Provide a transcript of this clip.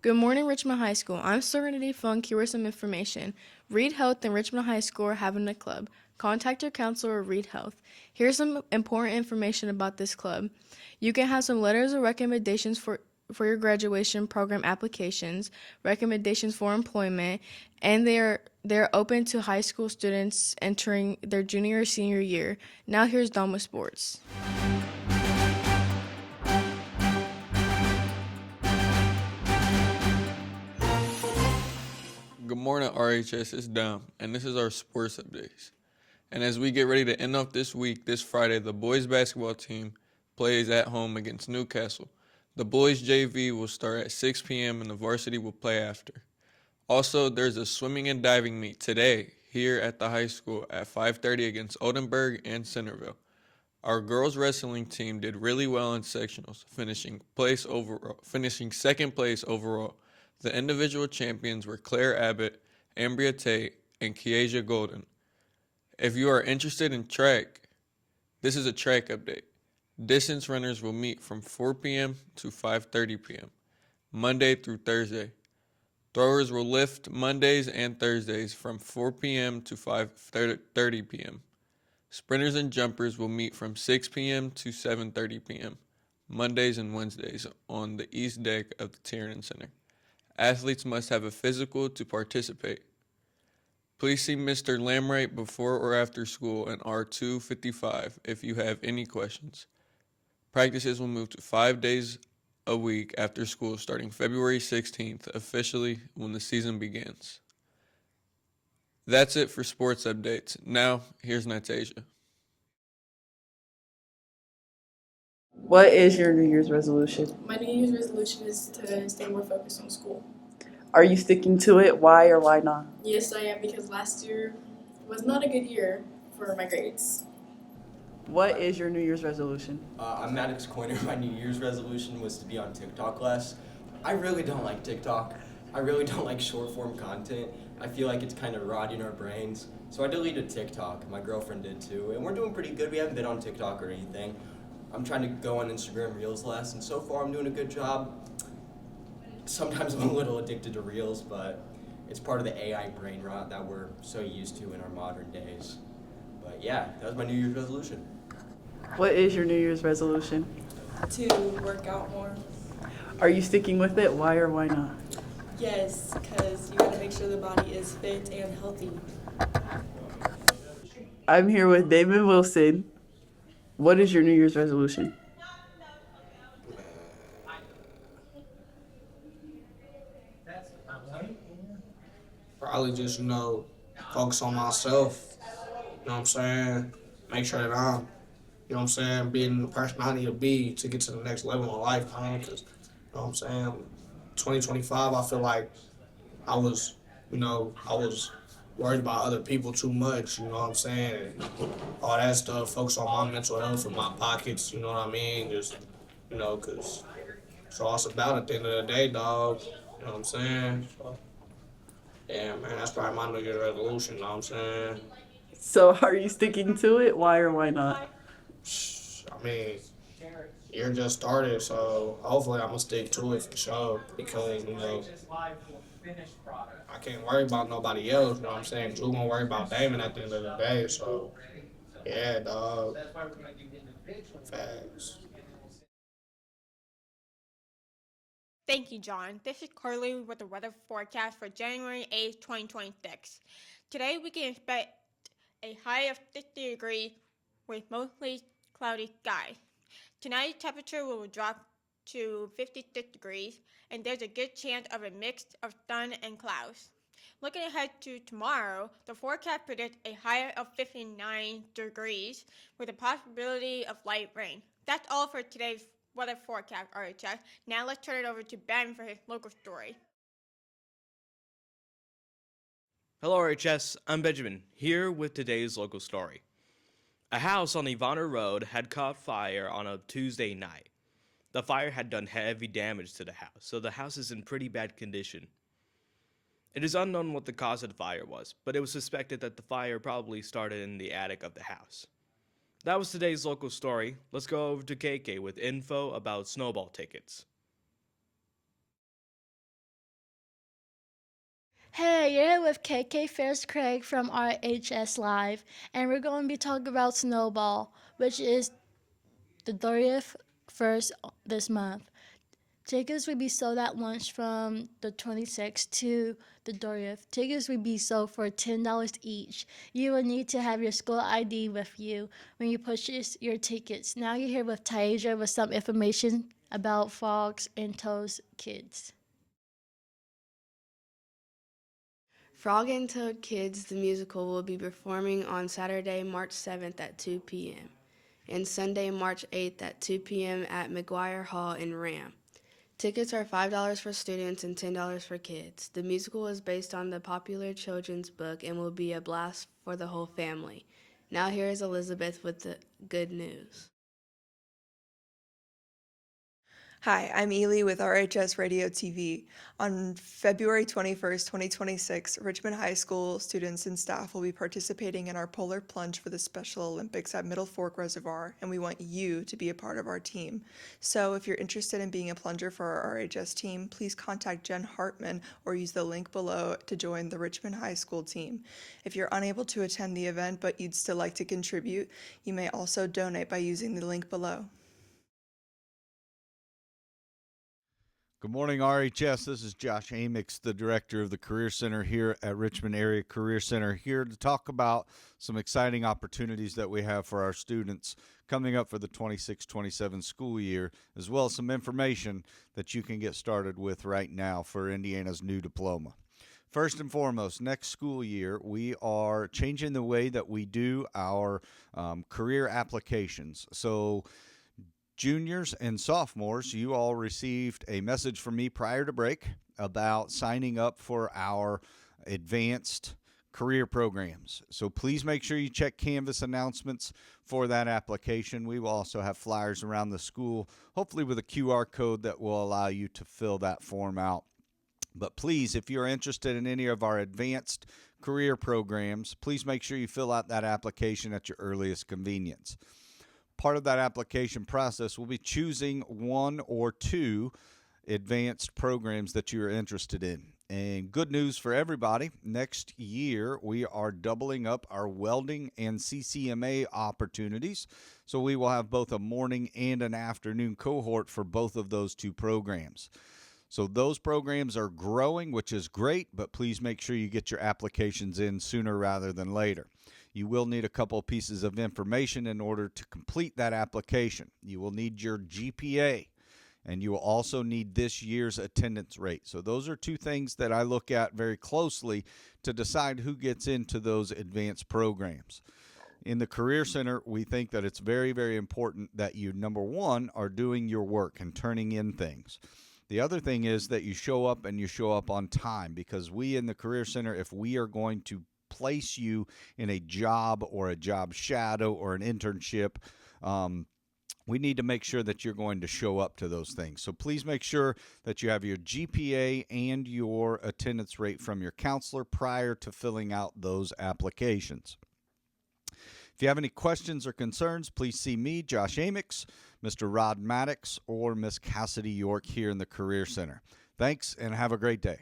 Good morning, Richmond High School. I'm Serenity Funk here with some information. Read Health and Richmond High School are having a club. Contact your counselor or Read Health. Here's some important information about this club. You can have some letters or recommendations for your graduation program applications, recommendations for employment, and they're open to high school students entering their junior or senior year. Now here's Dawn with sports. Good morning, RHS. It's Dom, and this is our sports updates. And as we get ready to end off this week, this Friday, the boys basketball team plays at home against Newcastle. The boys JV will start at 6 p.m. and the varsity will play after. Also, there's a swimming and diving meet today here at the high school at 5:30 against Oldenburg and Centerville. Our girls wrestling team did really well in sectionals, finishing second place overall. The individual champions were Claire Abbott, Ambria Tate, and Kiesha Golden. If you are interested in track, this is a track update. Distance runners will meet from 4 p.m. to 5:30 p.m., Monday through Thursday. Throwers will lift Mondays and Thursdays from 4 p.m. to 5:30 p.m. Sprinters and jumpers will meet from 6 p.m. to 7:30 p.m., Mondays and Wednesdays on the east deck of the Tiernan Center. Athletes must have a physical to participate. Please see Mr. Lamright before or after school in R255 if you have any questions. Practices will move to 5 days a week after school starting February 16th, officially when the season begins. That's it for sports updates. Now, here's Natasia. What is your New Year's resolution? My New Year's resolution is to stay more focused on school. Are you sticking to it? Why or why not? Yes, I am, because last year was not a good year for my grades. What is your New Year's resolution? I'm Maddox Coiner. My New Year's resolution was to be on TikTok less. I really don't like TikTok. I really don't like short form content. I feel like it's kind of rotting our brains. So I deleted TikTok. My girlfriend did too. And we're doing pretty good. We haven't been on TikTok or anything. I'm trying to go on Instagram Reels less, and so far I'm doing a good job. Sometimes I'm a little addicted to Reels, but it's part of the AI brain rot that we're so used to in our modern days. But yeah, that was my New Year's resolution. What is your New Year's resolution? To work out more. Are you sticking with it? Why or why not? Yes, because you gotta make sure the body is fit and healthy. I'm here with David Wilson. What is your New Year's resolution? Probably just, focus on myself. You know what I'm saying? Make sure that I'm, being the person I need to be to get to the next level in life, because, 2025, I feel like I was worried about other people too much, you know what I'm saying? And all that stuff, focus on my mental health and my pockets, you know what I mean? Just, because it's all it's about at the end of the day, dog. You know what I'm saying? So, yeah, man, that's probably my New Year's resolution, you know what I'm saying? So are you sticking to it? Why or why not? I mean, year just started, so hopefully I'm gonna stick to it for sure because, I can't worry about nobody else, you know what I'm saying? Drew gonna worry about Damon at the end of the day, so yeah, dog. Facts. Thank you, John. This is Carly with the weather forecast for January 8th, 2026. Today we can expect a high of 60 degrees with mostly cloudy skies. Tonight's temperature will drop to 56 degrees, and there's a good chance of a mix of sun and clouds. Looking ahead to tomorrow, the forecast predicts a high of 59 degrees with a possibility of light rain. That's all for today's weather forecast, RHS. Now let's turn it over to Ben for his local story. Hello, RHS. I'm Benjamin, here with today's local story. A house on Ivana Road had caught fire on a Tuesday night. The fire had done heavy damage to the house, so the house is in pretty bad condition. It is unknown what the cause of the fire was, but it was suspected that the fire probably started in the attic of the house. That was today's local story. Let's go over to KK with info about snowball tickets. Hey, you're here with KK Ferris Craig from RHS Live, and we're going to be talking about Snowball, which is the 30th first this month. Tickets will be sold at lunch from the 26th to the 30th. Tickets will be sold for $10 each. You will need to have your school ID with you when you purchase your tickets. Now you're here with Tasia with some information about Frogs and Toads Kids. Frog and Toad Kids, the musical, will be performing on Saturday, March 7th at 2 p.m. and Sunday, March 8th at 2 p.m. at McGuire Hall in Ram. Tickets are $5 for students and $10 for kids. The musical is based on the popular children's book and will be a blast for the whole family. Now here is Elizabeth with the good news. Hi, I'm Ely with RHS Radio TV. On February 21st, 2026, Richmond High School students and staff will be participating in our polar plunge for the Special Olympics at Middle Fork Reservoir, and we want you to be a part of our team. So if you're interested in being a plunger for our RHS team, please contact Jen Hartman or use the link below to join the Richmond High School team. If you're unable to attend the event but you'd still like to contribute, you may also donate by using the link below. Good morning, RHS. This is Josh Amix, the director of the Career Center here at Richmond Area Career Center, here to talk about some exciting opportunities that we have for our students coming up for the 26-27 school year, as well as some information that you can get started with right now for Indiana's new diploma. First and foremost, next school year, we are changing the way that we do our career applications. So juniors and sophomores, you all received a message from me prior to break about signing up for our advanced career programs. So please make sure you check Canvas announcements for that application. We will also have flyers around the school, hopefully with a QR code that will allow you to fill that form out. But please, if you're interested in any of our advanced career programs, please make sure you fill out that application at your earliest convenience. Part of that application process will be choosing one or two advanced programs that you're interested in. And good news for everybody, next year we are doubling up our welding and CCMA opportunities. So we will have both a morning and an afternoon cohort for both of those two programs. So those programs are growing, which is great, but please make sure you get your applications in sooner rather than later. You will need a couple of pieces of information in order to complete that application. You will need your GPA, and you will also need this year's attendance rate. So those are two things that I look at very closely to decide who gets into those advanced programs. In the Career Center, we think that it's very, very important that you, number one, are doing your work and turning in things. The other thing is that you show up and you show up on time, because we in the Career Center, if we are going to place you in a job or a job shadow or an internship, we need to make sure that you're going to show up to those things. So please make sure that you have your GPA and your attendance rate from your counselor prior to filling out those applications. If you have any questions or concerns, please see me, Josh Amix, Mr. Rod Maddox, or Miss Cassidy York here in the Career Center. Thanks, and have a great day.